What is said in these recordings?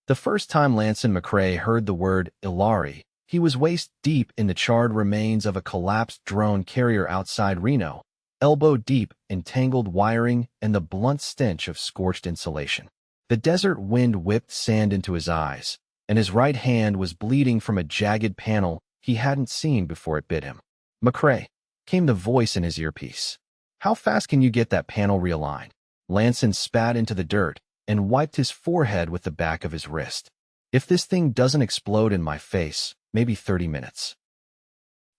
The first time Lanson McCrae heard the word Aelari, he was waist-deep in the charred remains of a collapsed drone carrier outside Reno, elbow-deep in tangled wiring and the blunt stench of scorched insulation. The desert wind whipped sand into his eyes, and his right hand was bleeding from a jagged panel he hadn't seen before it bit him. "McCrae," came the voice in his earpiece. "How fast can you get that panel realigned?" Lanson spat into the dirt and wiped his forehead with the back of his wrist. "If this thing doesn't explode in my face, maybe 30 minutes.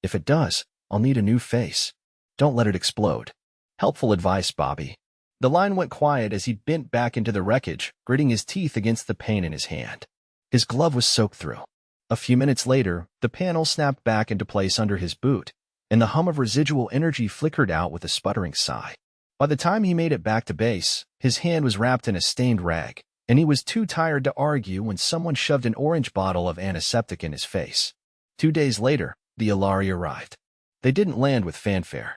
If it does, I'll need a new face. Don't let it explode." Helpful advice, Bobby. The line went quiet as he bent back into the wreckage, gritting his teeth against the pain in his hand. His glove was soaked through. A few minutes later, the panel snapped back into place under his boot, and the hum of residual energy flickered out with a sputtering sigh. By the time he made it back to base, his hand was wrapped in a stained rag, and he was too tired to argue when someone shoved an orange bottle of antiseptic in his face. 2 days later, the Aelari arrived. They didn't land with fanfare.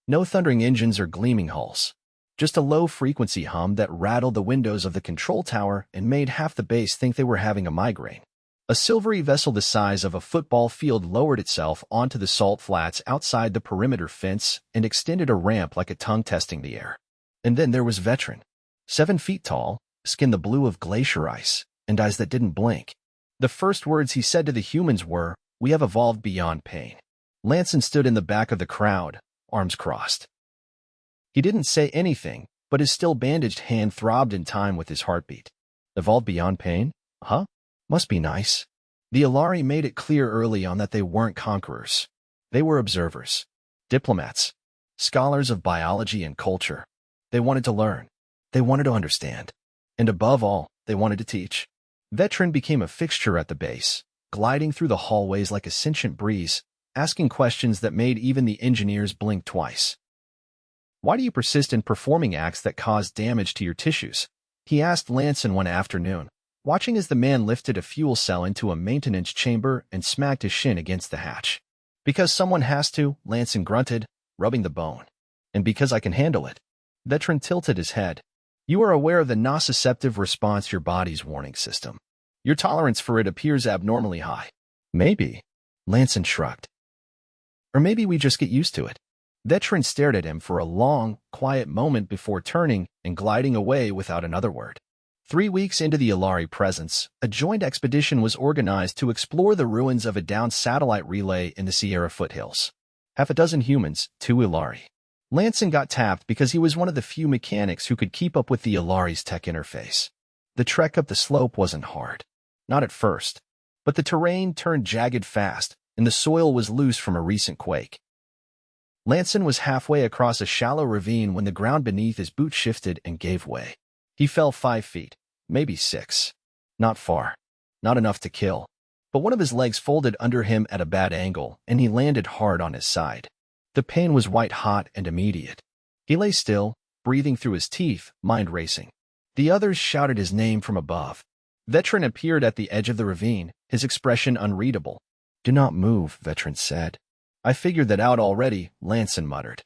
No thundering engines or gleaming hulls. Just a low-frequency hum that rattled the windows of the control tower and made half the base think they were having a migraine. A silvery vessel the size of a football field lowered itself onto the salt flats outside the perimeter fence and extended a ramp like a tongue testing the air. And then there was Veteran. 7 feet tall, skin the blue of glacier ice, and eyes that didn't blink. The first words he said to the humans were, "We have evolved beyond pain." Lanson stood in the back of the crowd, arms crossed. He didn't say anything, but his still bandaged hand throbbed in time with his heartbeat. Evolved beyond pain? Huh? Must be nice. The Aelari made it clear early on that they weren't conquerors. They were observers, diplomats, scholars of biology and culture. They wanted to learn. They wanted to understand. And above all, they wanted to teach. Veteran became a fixture at the base, gliding through the hallways like a sentient breeze, asking questions that made even the engineers blink twice. "Why do you persist in performing acts that cause damage to your tissues?" he asked Lanson one afternoon, watching as the man lifted a fuel cell into a maintenance chamber and smacked his shin against the hatch. "Because someone has to," Lanson grunted, rubbing the bone. "And because I can handle it." Veteran tilted his head. "You are aware of the nociceptive response to your body's warning system. Your tolerance for it appears abnormally high." "Maybe," Lanson shrugged. "Or maybe we just get used to it." Veteran stared at him for a long, quiet moment before turning and gliding away without another word. 3 weeks into the Aelari presence, a joint expedition was organized to explore the ruins of a downed satellite relay in the Sierra foothills. 6 humans, 2 Aelari. Lanson got tapped because he was one of the few mechanics who could keep up with the Aelari's tech interface. The trek up the slope wasn't hard. Not at first. But the terrain turned jagged fast, and the soil was loose from a recent quake. Lanson was halfway across a shallow ravine when the ground beneath his boot shifted and gave way. He fell 5 feet, maybe 6. Not far. Not enough to kill. But one of his legs folded under him at a bad angle, and he landed hard on his side. The pain was white-hot and immediate. He lay still, breathing through his teeth, mind racing. The others shouted his name from above. Veteran appeared at the edge of the ravine, his expression unreadable. "Do not move," Veteran said. "I figured that out already," Lanson muttered.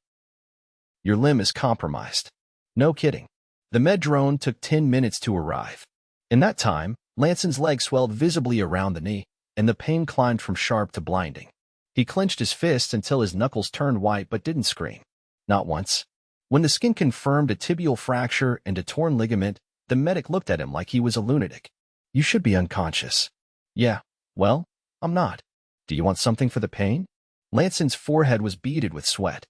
"Your limb is compromised." "No kidding." The med drone took 10 minutes to arrive. In that time, Lanson's leg swelled visibly around the knee, and the pain climbed from sharp to blinding. He clenched his fists until his knuckles turned white but didn't scream. Not once. When the skin confirmed a tibial fracture and a torn ligament, the medic looked at him like he was a lunatic. "You should be unconscious." "Yeah, well, I'm not." "Do you want something for the pain?" Lanson's forehead was beaded with sweat.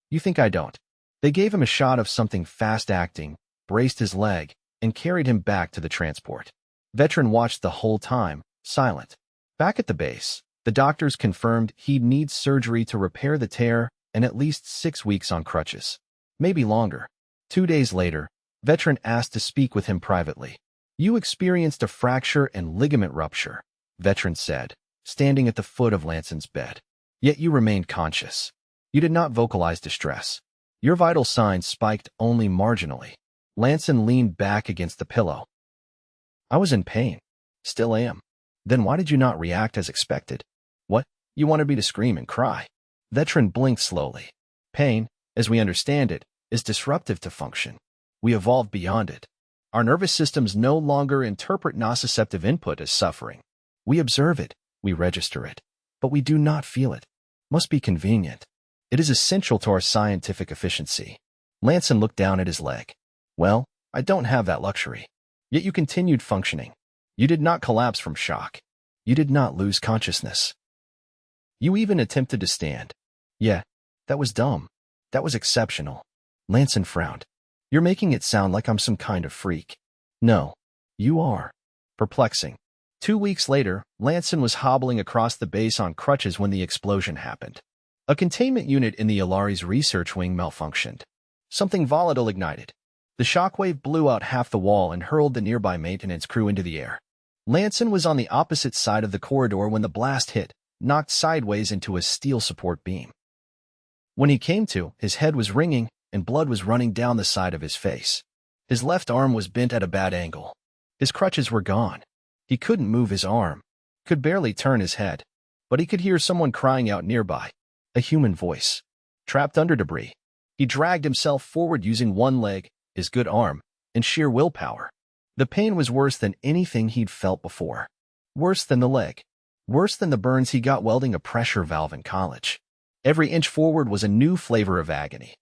"You think I don't?" They gave him a shot of something fast-acting, braced his leg, and carried him back to the transport. Veteran watched the whole time, silent. Back at the base, the doctors confirmed he'd need surgery to repair the tear and at least 6 weeks on crutches. Maybe longer. 2 days later, Veteran asked to speak with him privately. "You experienced a fracture and ligament rupture," Veteran said, standing at the foot of Lanson's bed. "Yet you remained conscious. You did not vocalize distress. Your vital signs spiked only marginally." Lanson leaned back against the pillow. "I was in pain. Still am." "Then why did you not react as expected?" "What? You wanted me to scream and cry." Veteran blinked slowly. "Pain, as we understand it, is disruptive to function. We evolved beyond it. Our nervous systems no longer interpret nociceptive input as suffering. We observe it, we register it, but we do not feel it. Must be convenient. It is essential to our scientific efficiency. Lanson looked down at his leg. Well, I don't have that luxury. Yet you continued functioning. You did not collapse from shock. You did not lose consciousness. You even attempted to stand. Yeah, that was dumb. That was exceptional. Lanson frowned. You're making it sound like I'm some kind of freak. No, you are. Perplexing. 2 weeks later, Lanson was hobbling across the base on crutches when the explosion happened. A containment unit in the Aelari's research wing malfunctioned. Something volatile ignited. The shockwave blew out half the wall and hurled the nearby maintenance crew into the air. Lanson was on the opposite side of the corridor when the blast hit, knocked sideways into a steel support beam. When he came to, his head was ringing, and blood was running down the side of his face. His left arm was bent at a bad angle. His crutches were gone. He couldn't move his arm, could barely turn his head, but he could hear someone crying out nearby, a human voice. Trapped under debris, he dragged himself forward using one leg, his good arm, and sheer willpower. The pain was worse than anything he'd felt before. Worse than the leg. Worse than the burns he got welding a pressure valve in college. Every inch forward was a new flavor of agony.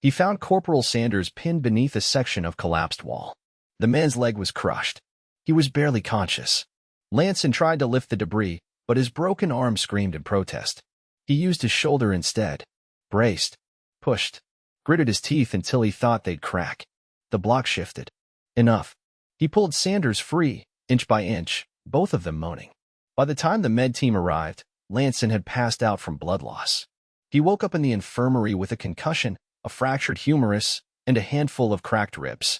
He found Corporal Sanders pinned beneath a section of collapsed wall. The man's leg was crushed. He was barely conscious. Lanson tried to lift the debris, but his broken arm screamed in protest. He used his shoulder instead. Braced. Pushed. Gritted his teeth until he thought they'd crack. The block shifted. Enough. He pulled Sanders free, inch by inch, both of them moaning. By the time the med team arrived, Lanson had passed out from blood loss. He woke up in the infirmary with a concussion, a fractured humerus, and a handful of cracked ribs.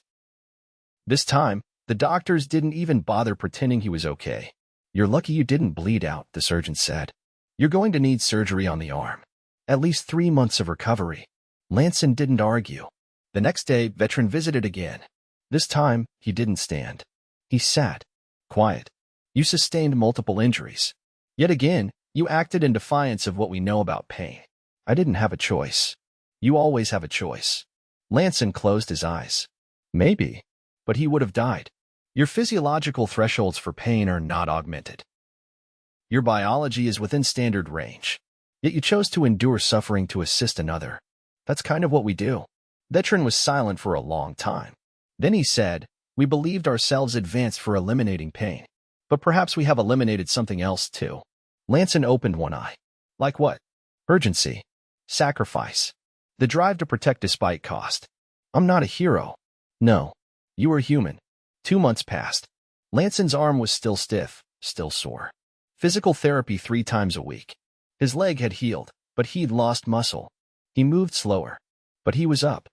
This time, the doctors didn't even bother pretending he was okay. You're lucky you didn't bleed out, the surgeon said. You're going to need surgery on the arm. At least 3 months of recovery. Lanson didn't argue. The next day, Veteran visited again. This time, he didn't stand. He sat. Quiet. You sustained multiple injuries. Yet again, you acted in defiance of what we know about pain. I didn't have a choice. You always have a choice. Lanson closed his eyes. Maybe. But he would have died. Your physiological thresholds for pain are not augmented. Your biology is within standard range. Yet you chose to endure suffering to assist another. That's kind of what we do. Veteran was silent for a long time. Then he said, we believed ourselves advanced for eliminating pain. But perhaps we have eliminated something else too. Lanson opened one eye. Like what? Urgency. Sacrifice. The drive to protect despite cost. I'm not a hero. No. You are human. 2 months passed. Lanson's arm was still stiff, still sore. Physical therapy 3 times a week. His leg had healed, but he'd lost muscle. He moved slower, but he was up.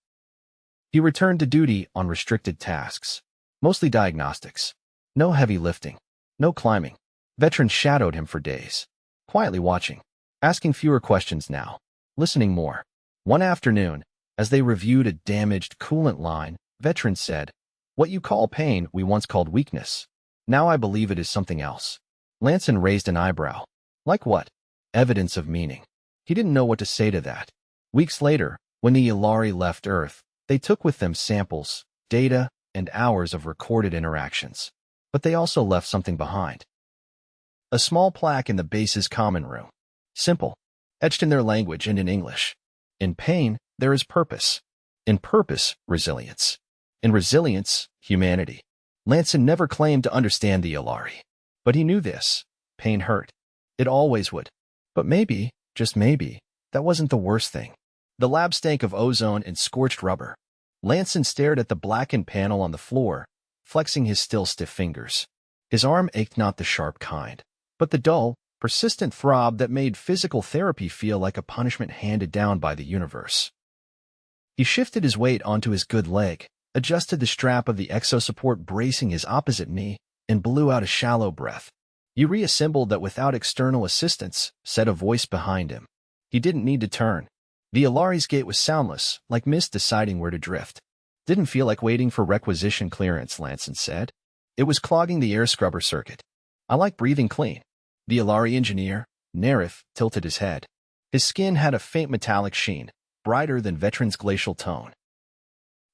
He returned to duty on restricted tasks, mostly diagnostics. No heavy lifting, no climbing. Veteran shadowed him for days, quietly watching, asking fewer questions now, listening more. One afternoon, as they reviewed a damaged coolant line, Veteran said, what you call pain we once called weakness. Now I believe it is something else. Lanson raised an eyebrow. Like what? Evidence of meaning. He didn't know what to say to that. Weeks later, when the Aelari left Earth, they took with them samples, data, and hours of recorded interactions. But they also left something behind. A small plaque in the base's common room. Simple. Etched in their language and in English. In pain, there is purpose. In purpose, resilience. In resilience, humanity. Lanson never claimed to understand the Aelari. But he knew this. Pain hurt. It always would. But maybe, just maybe, that wasn't the worst thing. The lab stank of ozone and scorched rubber. Lanson stared at the blackened panel on the floor, flexing his still stiff fingers. His arm ached not the sharp kind, but the dull, persistent throb that made physical therapy feel like a punishment handed down by the universe. He shifted his weight onto his good leg, adjusted the strap of the exosupport bracing his opposite knee, and blew out a shallow breath. He reassembled that without external assistance, said a voice behind him. He didn't need to turn. The Aelari's gate was soundless, like mist deciding where to drift. Didn't feel like waiting for requisition clearance, Lanson said. It was clogging the air scrubber circuit. I like breathing clean. The Aelari engineer, Nerith, tilted his head. His skin had a faint metallic sheen, brighter than Veteran's glacial tone.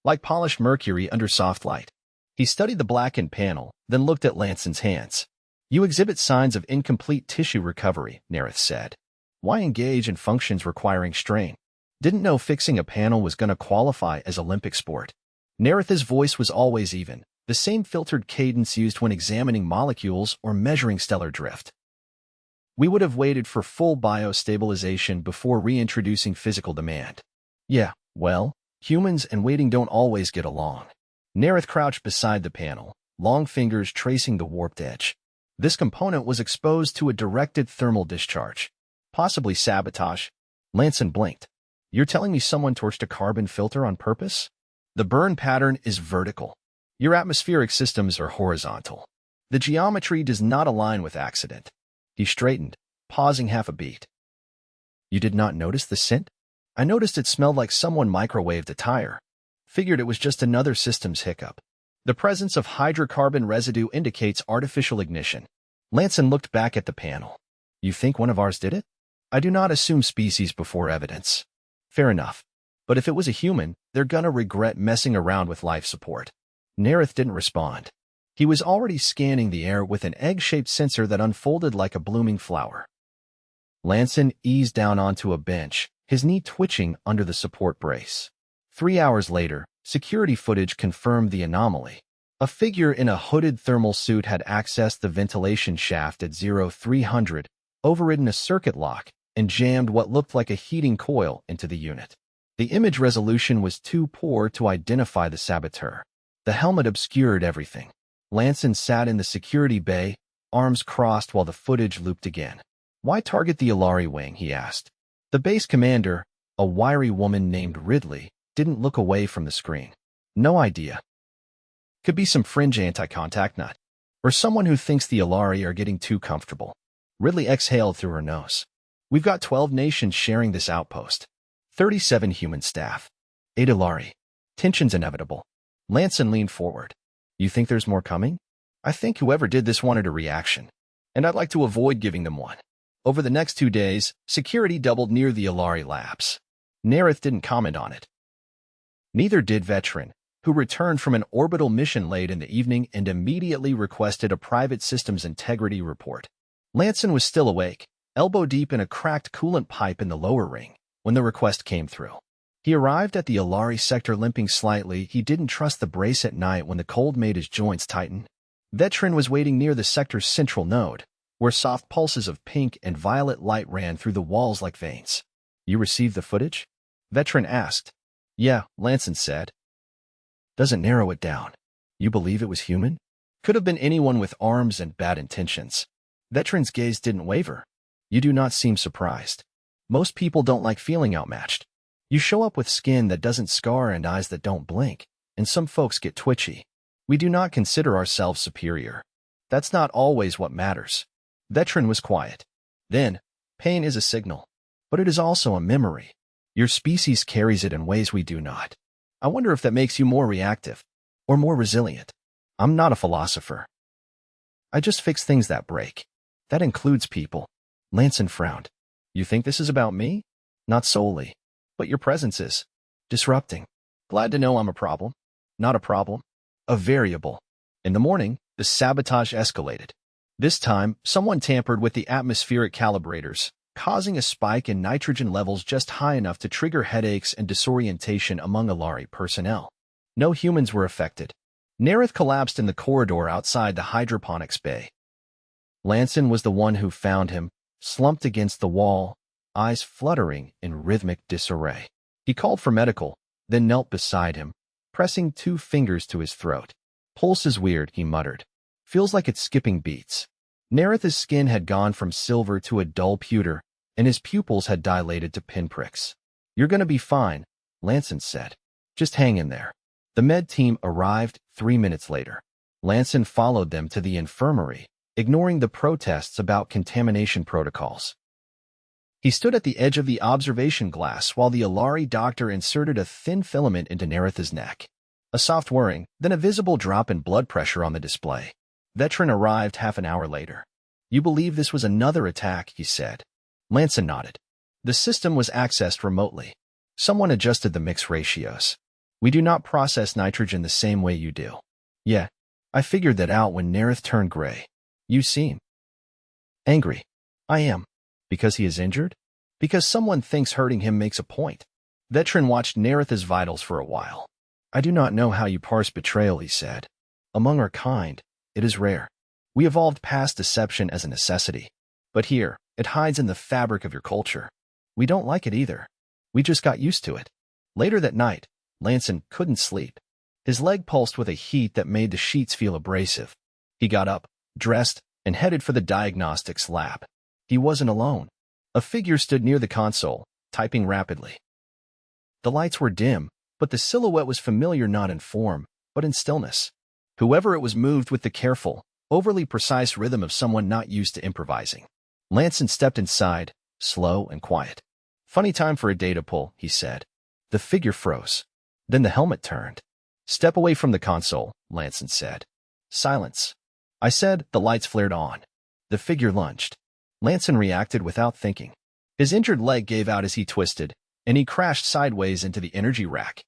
Like polished mercury under soft light. He studied the blackened panel, then looked at Lanson's hands. You exhibit signs of incomplete tissue recovery, Nerith said. Why engage in functions requiring strain? Didn't know fixing a panel was going to qualify as Olympic sport. Nerith's voice was always even, the same filtered cadence used when examining molecules or measuring stellar drift. We would have waited for full biostabilization before reintroducing physical demand. Yeah, well, humans and waiting don't always get along. Nerith crouched beside the panel, long fingers tracing the warped edge. This component was exposed to a directed thermal discharge. Possibly sabotage. Lanson blinked. You're telling me someone torched a carbon filter on purpose? The burn pattern is vertical. Your atmospheric systems are horizontal. The geometry does not align with accident. He straightened, pausing half a beat. You did not notice the scent? I noticed it smelled like someone microwaved a tire. Figured it was just another systems hiccup. The presence of hydrocarbon residue indicates artificial ignition. Lanson looked back at the panel. You think one of ours did it? I do not assume species before evidence. Fair enough. But if it was a human, they're gonna regret messing around with life support. Nerith didn't respond. He was already scanning the air with an egg-shaped sensor that unfolded like a blooming flower. Lanson eased down onto a bench, his knee twitching under the support brace. 3 hours later, security footage confirmed the anomaly. A figure in a hooded thermal suit had accessed the ventilation shaft at 0300, overridden a circuit lock, and jammed what looked like a heating coil into the unit. The image resolution was too poor to identify the saboteur. The helmet obscured everything. Lanson sat in the security bay, arms crossed while the footage looped again. Why target the Aelari wing, he asked. The base commander, a wiry woman named Ridley, didn't look away from the screen. No idea. Could be some fringe anti-contact nut. Or someone who thinks the Aelari are getting too comfortable. Ridley exhaled through her nose. We've got 12 nations sharing this outpost. 37 human staff. 8 Aelari. Tension's inevitable. Lanson leaned forward. You think there's more coming? I think whoever did this wanted a reaction. And I'd like to avoid giving them one. Over the next 2 days, security doubled near the Aelari labs. Nerith didn't comment on it. Neither did Veteran, who returned from an orbital mission late in the evening and immediately requested a private systems integrity report. Lanson was still awake, elbow deep in a cracked coolant pipe in the lower ring, when the request came through. He arrived at the Aelari sector limping slightly. He didn't trust the brace at night when the cold made his joints tighten. Veteran was waiting near the sector's central node, where soft pulses of pink and violet light ran through the walls like veins. You received the footage? Veteran asked. Yeah, Lanson said. Doesn't narrow it down. You believe it was human? Could have been anyone with arms and bad intentions. Veteran's gaze didn't waver. You do not seem surprised. Most people don't like feeling outmatched. You show up with skin that doesn't scar and eyes that don't blink, and some folks get twitchy. We do not consider ourselves superior. That's not always what matters. Veteran was quiet. Then, pain is a signal, but it is also a memory. Your species carries it in ways we do not. I wonder if that makes you more reactive, or more resilient. I'm not a philosopher. I just fix things that break. That includes people. Lanson frowned. You think this is about me? Not solely. But your presence is. Disrupting. Glad to know I'm a problem. Not a problem. A variable. In the morning, the sabotage escalated. This time, someone tampered with the atmospheric calibrators, causing a spike in nitrogen levels just high enough to trigger headaches and disorientation among Aelari personnel. No humans were affected. Nerith collapsed in the corridor outside the hydroponics bay. Lanson was the one who found him, slumped against the wall, eyes fluttering in rhythmic disarray. He called for medical, then knelt beside him, pressing 2 fingers to his throat. Pulse is weird, he muttered. Feels like it's skipping beats. Nerith's skin had gone from silver to a dull pewter, and his pupils had dilated to pinpricks. You're gonna be fine, Lanson said. Just hang in there. The med team arrived 3 minutes later. Lanson followed them to the infirmary, ignoring the protests about contamination protocols. He stood at the edge of the observation glass while the Aelari doctor inserted a thin filament into Nerith's neck. A soft whirring, then a visible drop in blood pressure on the display. Veteran arrived half an hour later. You believe this was another attack, he said. Lanson nodded. The system was accessed remotely. Someone adjusted the mix ratios. We do not process nitrogen the same way you do. Yeah, I figured that out when Nerith turned gray. You seem angry. I am. Because he is injured? Because someone thinks hurting him makes a point. Veteran watched Nerith's vitals for a while. I do not know how you parse betrayal, he said. Among our kind, it is rare. We evolved past deception as a necessity. But here, it hides in the fabric of your culture. We don't like it either. We just got used to it. Later that night, Lanson couldn't sleep. His leg pulsed with a heat that made the sheets feel abrasive. He got up, dressed, and headed for the diagnostics lab. He wasn't alone. A figure stood near the console, typing rapidly. The lights were dim, but the silhouette was familiar not in form, but in stillness. Whoever it was moved with the careful, overly precise rhythm of someone not used to improvising. Lanson stepped inside, slow and quiet. Funny time for a data pull, he said. The figure froze. Then the helmet turned. Step away from the console, Lanson said. Silence. I said. The lights flared on. The figure lunged. Lanson reacted without thinking. His injured leg gave out as he twisted, and he crashed sideways into the energy rack.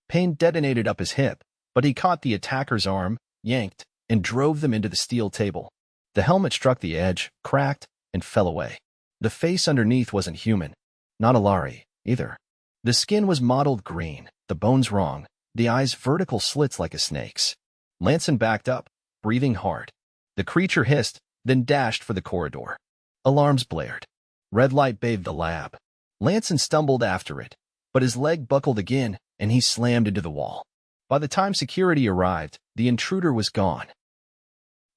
Pain detonated up his hip, but he caught the attacker's arm, yanked, and drove them into the steel table. The helmet struck the edge, cracked, and fell away. The face underneath wasn't human. Not Aelari, either. The skin was mottled green, the bones wrong, the eyes vertical slits like a snake's. Lanson backed up, breathing hard. The creature hissed, then dashed for the corridor. Alarms blared. Red light bathed the lab. Lanson stumbled after it, but his leg buckled again, and he slammed into the wall. By the time security arrived, the intruder was gone.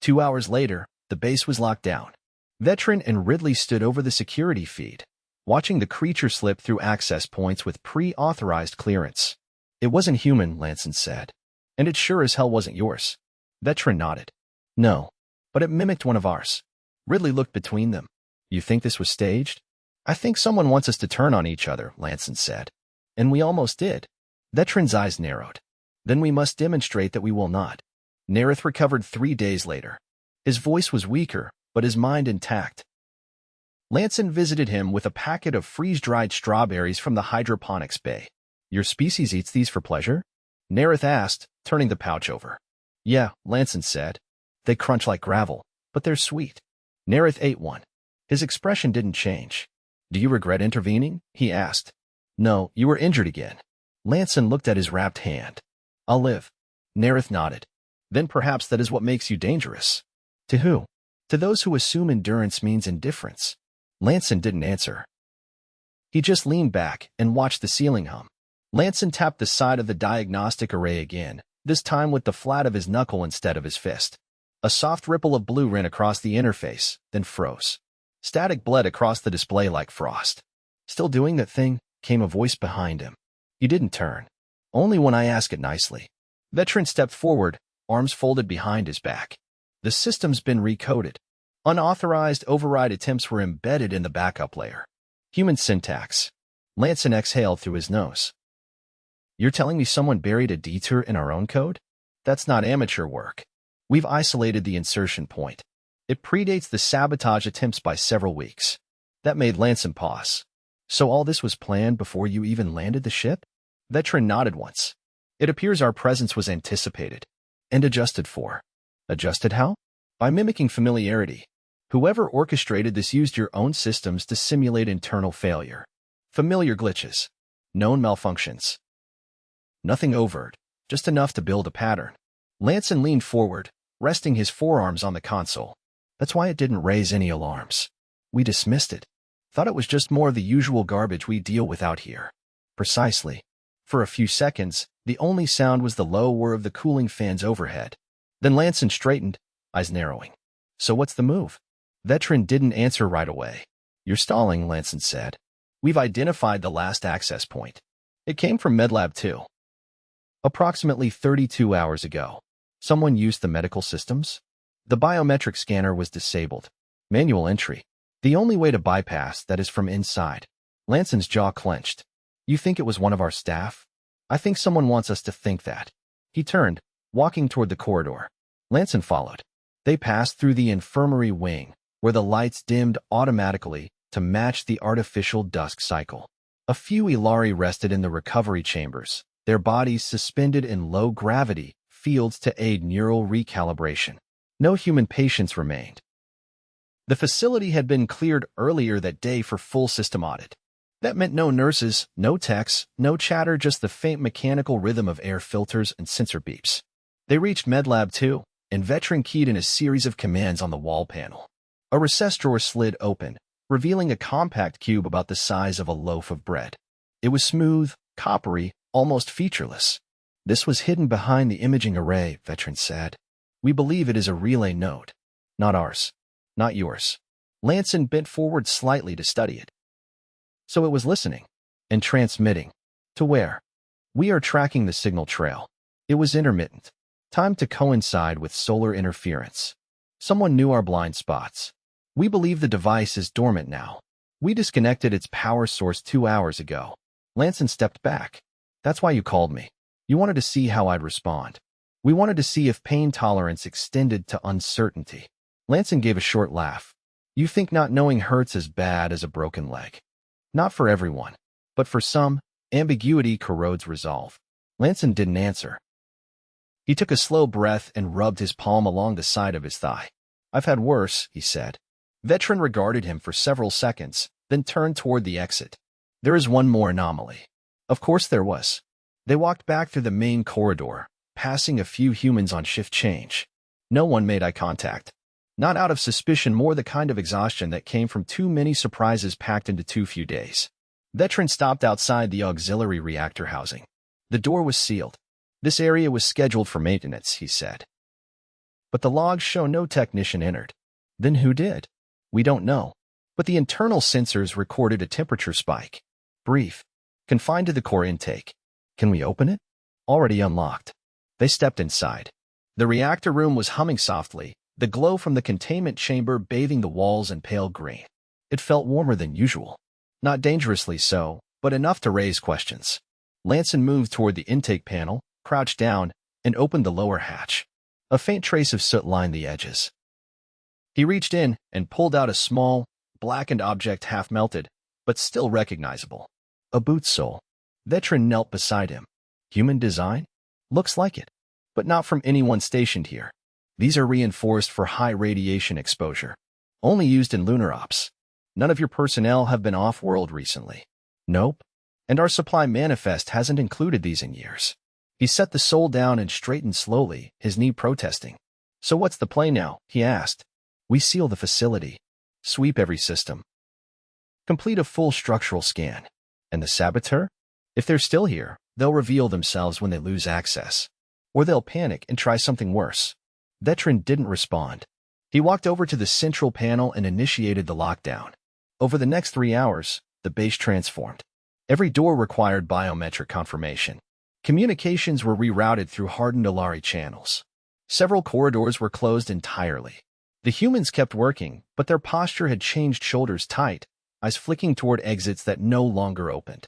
2 hours later, the base was locked down. Veteran and Ridley stood over the security feed, watching the creature slip through access points with pre-authorized clearance. It wasn't human, Lanson said. And it sure as hell wasn't yours. Veteran nodded. No, but it mimicked one of ours. Ridley looked between them. You think this was staged? I think someone wants us to turn on each other, Lanson said. And we almost did. Veteran's eyes narrowed. Then we must demonstrate that we will not. Nerith recovered 3 days later. His voice was weaker, but his mind intact. Lanson visited him with a packet of freeze-dried strawberries from the hydroponics bay. Your species eats these for pleasure? Nerith asked, turning the pouch over. Yeah, Lanson said. They crunch like gravel, but they're sweet. Nerith ate one. His expression didn't change. Do you regret intervening? He asked. No, you were injured again. Lanson looked at his wrapped hand. I'll live. Nerith nodded. Then perhaps that is what makes you dangerous. To who? To those who assume endurance means indifference. Lanson didn't answer. He just leaned back and watched the ceiling hum. Lanson tapped the side of the diagnostic array again, this time with the flat of his knuckle instead of his fist. A soft ripple of blue ran across the interface, then froze. Static bled across the display like frost. Still doing that thing, came a voice behind him. He didn't turn. Only when I ask it nicely. Veteran stepped forward, arms folded behind his back. The system's been recoded. Unauthorized override attempts were embedded in the backup layer. Human syntax. Lanson exhaled through his nose. You're telling me someone buried a detour in our own code? That's not amateur work. We've isolated the insertion point. It predates the sabotage attempts by several weeks. That made Lanson pause. So all this was planned before you even landed the ship? Veteran nodded once. It appears our presence was anticipated. And adjusted for. Adjusted how? By mimicking familiarity. Whoever orchestrated this used your own systems to simulate internal failure. Familiar glitches. Known malfunctions. Nothing overt, just enough to build a pattern. Lanson leaned forward, resting his forearms on the console. That's why it didn't raise any alarms. We dismissed it. Thought it was just more of the usual garbage we deal with out here. Precisely. For a few seconds, the only sound was the low whir of the cooling fans overhead. Then Lanson straightened, eyes narrowing. So what's the move? Veteran didn't answer right away. You're stalling, Lanson said. We've identified the last access point. It came from MedLab 2. Approximately 32 hours ago. Someone used the medical systems? The biometric scanner was disabled. Manual entry. The only way to bypass that is from inside. Lanson's jaw clenched. You think it was one of our staff? I think someone wants us to think that. He turned, walking toward the corridor. Lanson followed. They passed through the infirmary wing, where the lights dimmed automatically to match the artificial dusk cycle. A few Aelari rested in the recovery chambers, their bodies suspended in low gravity, fields to aid neural recalibration. No human patients remained. The facility had been cleared earlier that day for full system audit. That meant no nurses, no techs, no chatter, just the faint mechanical rhythm of air filters and sensor beeps. They reached MedLab 2, and Veteran keyed in a series of commands on the wall panel. A recess drawer slid open, revealing a compact cube about the size of a loaf of bread. It was smooth, coppery, almost featureless. This was hidden behind the imaging array, Veteran said. We believe it is a relay node. Not ours. Not yours. Lanson bent forward slightly to study it. So it was listening. And transmitting. To where? We are tracking the signal trail. It was intermittent. Timed to coincide with solar interference. Someone knew our blind spots. We believe the device is dormant now. We disconnected its power source 2 hours ago. Lanson stepped back. That's why you called me. You wanted to see how I'd respond. We wanted to see if pain tolerance extended to uncertainty. Lanson gave a short laugh. You think not knowing hurts as bad as a broken leg. Not for everyone. But for some, ambiguity corrodes resolve. Lanson didn't answer. He took a slow breath and rubbed his palm along the side of his thigh. I've had worse, he said. Veteran regarded him for several seconds, then turned toward the exit. There is one more anomaly. Of course there was. They walked back through the main corridor, passing a few humans on shift change. No one made eye contact. Not out of suspicion, more the kind of exhaustion that came from too many surprises packed into too few days. Veteran stopped outside the auxiliary reactor housing. The door was sealed. This area was scheduled for maintenance, he said. But the logs show no technician entered. Then who did? We don't know. But the internal sensors recorded a temperature spike. Brief. Confined to the core intake. Can we open it? Already unlocked. They stepped inside. The reactor room was humming softly, the glow from the containment chamber bathing the walls in pale green. It felt warmer than usual. Not dangerously so, but enough to raise questions. Lanson moved toward the intake panel, crouched down, and opened the lower hatch. A faint trace of soot lined the edges. He reached in and pulled out a small, blackened object half melted, but still recognizable. A boot sole. Veteran knelt beside him. Human design? Looks like it. But not from anyone stationed here. These are reinforced for high radiation exposure. Only used in lunar ops. None of your personnel have been off-world recently. Nope. And our supply manifest hasn't included these in years. He set the sole down and straightened slowly, his knee protesting. So what's the play now? He asked. We seal the facility. Sweep every system. Complete a full structural scan. And the saboteur? If they're still here, they'll reveal themselves when they lose access. Or they'll panic and try something worse. Veteran didn't respond. He walked over to the central panel and initiated the lockdown. Over the next 3 hours, the base transformed. Every door required biometric confirmation. Communications were rerouted through hardened Aelari channels. Several corridors were closed entirely. The humans kept working, but their posture had changed, shoulders tight, eyes flicking toward exits that no longer opened.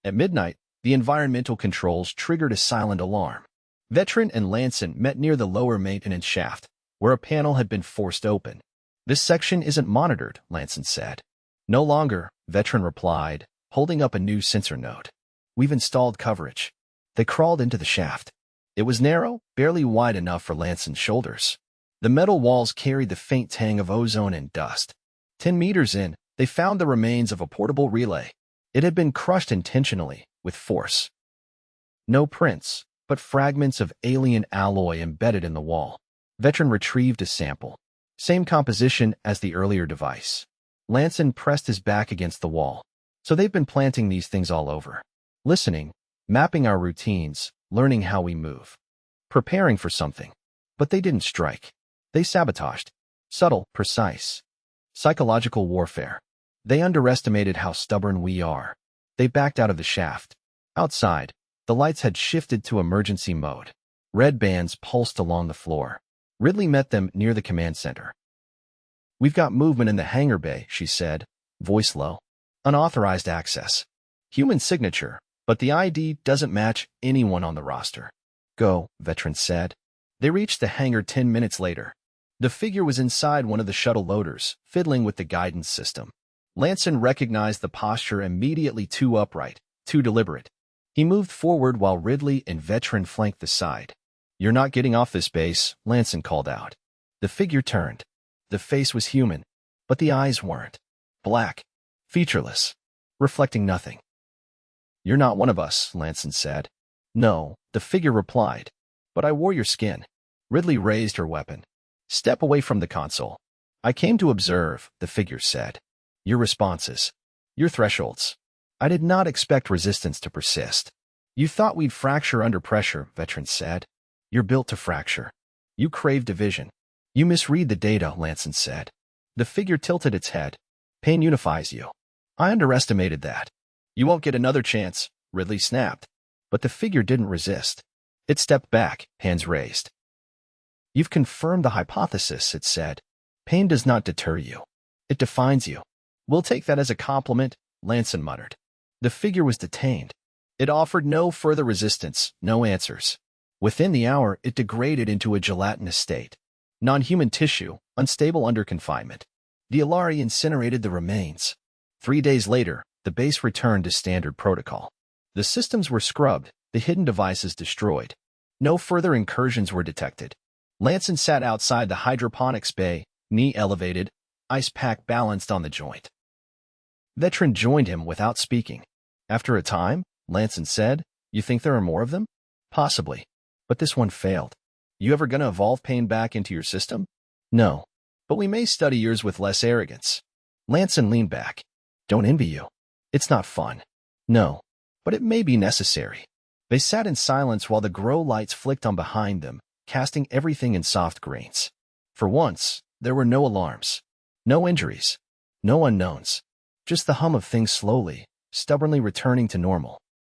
At midnight, the environmental controls triggered a silent alarm. Veteran and Lanson met near the lower maintenance shaft, where a panel had been forced open. This section isn't monitored, Lanson said. No longer, Veteran replied, holding up a new sensor node. We've installed coverage. They crawled into the shaft. It was narrow, barely wide enough for Lanson's shoulders. The metal walls carried the faint tang of ozone and dust. 10 meters in, they found the remains of a portable relay. It had been crushed intentionally, with force. No prints, but fragments of alien alloy embedded in the wall. Veteran retrieved a sample. Same composition as the earlier device. Lanson pressed his back against the wall. So they've been planting these things all over. Listening, mapping our routines, learning how we move. Preparing for something. But they didn't strike. They sabotaged. Subtle, precise. Psychological warfare. They underestimated how stubborn we are. They backed out of the shaft. Outside, the lights had shifted to emergency mode. Red bands pulsed along the floor. Ridley met them near the command center. We've got movement in the hangar bay, she said, voice low. Unauthorized access. Human signature, but the ID doesn't match anyone on the roster. Go, Veteran said. They reached the hangar 10 minutes later. The figure was inside one of the shuttle loaders, fiddling with the guidance system. Lanson recognized the posture immediately, too upright, too deliberate. He moved forward while Ridley and Veteran flanked the side. You're not getting off this base, Lanson called out. The figure turned. The face was human, but the eyes weren't. Black, featureless, reflecting nothing. You're not one of us, Lanson said. No, the figure replied. But I wore your skin. Ridley raised her weapon. Step away from the console. I came to observe, the figure said. Your responses. Your thresholds. I did not expect resistance to persist. You thought we'd fracture under pressure, Veteran said. You're built to fracture. You crave division. You misread the data, Lanson said. The figure tilted its head. Pain unifies you. I underestimated that. You won't get another chance, Ridley snapped. But the figure didn't resist. It stepped back, hands raised. You've confirmed the hypothesis, it said. Pain does not deter you. It defines you. We'll take that as a compliment, Lanson muttered. The figure was detained. It offered no further resistance, no answers. Within the hour, it degraded into a gelatinous state. Non-human tissue, unstable under confinement. The Aelari incinerated the remains. 3 days later, the base returned to standard protocol. The systems were scrubbed, the hidden devices destroyed. No further incursions were detected. Lanson sat outside the hydroponics bay, knee elevated, ice pack balanced on the joint. Veteran joined him without speaking. After a time, Lanson said, You think there are more of them? Possibly. But this one failed. You ever gonna evolve pain back into your system? No. But we may study yours with less arrogance. Lanson leaned back. Don't envy you. It's not fun. No. But it may be necessary. They sat in silence while the grow lights flicked on behind them, casting everything in soft grains. For once, there were no alarms. No injuries. No unknowns. Just the hum of things slowly, stubbornly returning to normal.